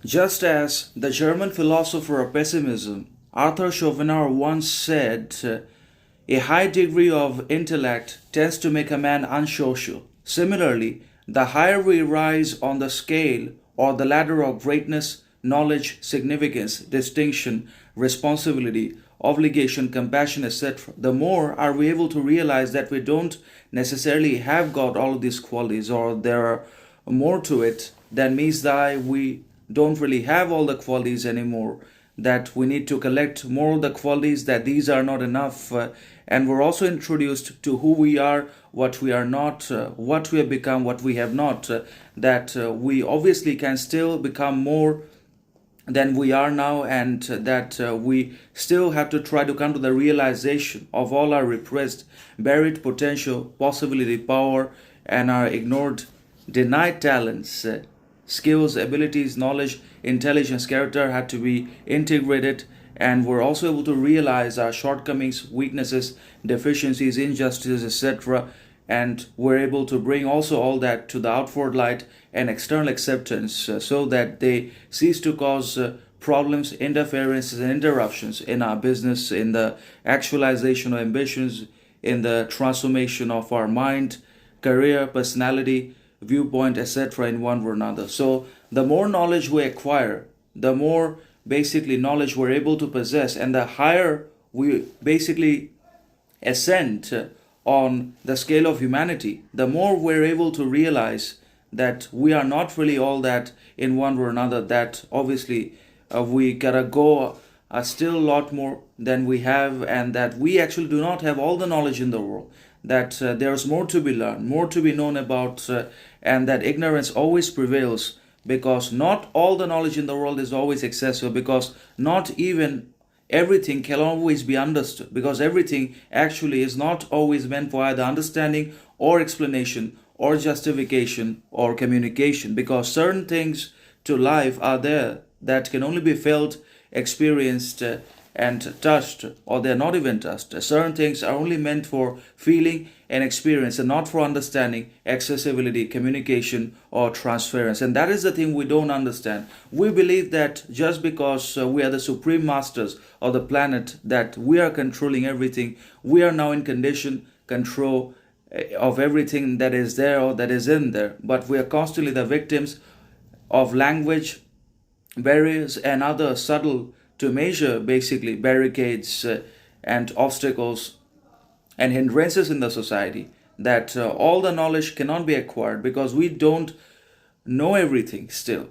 Just as the German philosopher of pessimism, Arthur Schopenhauer, once said, a high degree of intellect tends to make a man unsocial. Similarly, the higher we rise on the scale or the ladder of greatness, knowledge, significance, distinction, responsibility, obligation, compassion, etc., the more are we able to realize that we don't necessarily have got all of these qualities, or there are more to it than meets the eye. We don't really have all the qualities anymore, that we need to collect more of the qualities, that these are not enough. And we're also introduced to who we are, what we are not, what we have become, what we have not, that we obviously can still become more than we are now, and that we still have to try to come to the realization of all our repressed, buried potential, possibility, power, and our ignored, denied talents, skills, abilities, knowledge, intelligence, character had to be integrated, and we're also able to realize our shortcomings, weaknesses, deficiencies, injustices, etc. And we're able to bring also all that to the outward light and external acceptance, so that they cease to cause problems, interferences, and interruptions in our business, in the actualization of ambitions, in the transformation of our mind, career, personality, viewpoint, etc., in one or another. So, the more knowledge we acquire, the more basically knowledge we're able to possess, and the higher we basically ascend on the scale of humanity, the more we're able to realize that we are not really all that in one or another, that obviously we gotta go still a lot more than we have, and that we actually do not have all the knowledge in the world, that there's more to be learned, more to be known about, and that ignorance always prevails, because not all the knowledge in the world is always accessible, because not even everything can always be understood, because everything actually is not always meant for either understanding or explanation or justification or communication, because certain things to life are there that can only be felt, experienced, and touched, or they're not even touched. Certain things are only meant for feeling and experience, and not for understanding, accessibility, communication, or transference. And that is the thing we don't understand. We believe that just because we are the supreme masters of the planet, that we are controlling everything, we are now in condition, control of everything that is there or that is in there. But we are constantly the victims of language barriers and other subtle to measure basically barricades and obstacles and hindrances in the society, that all the knowledge cannot be acquired because we don't know everything still.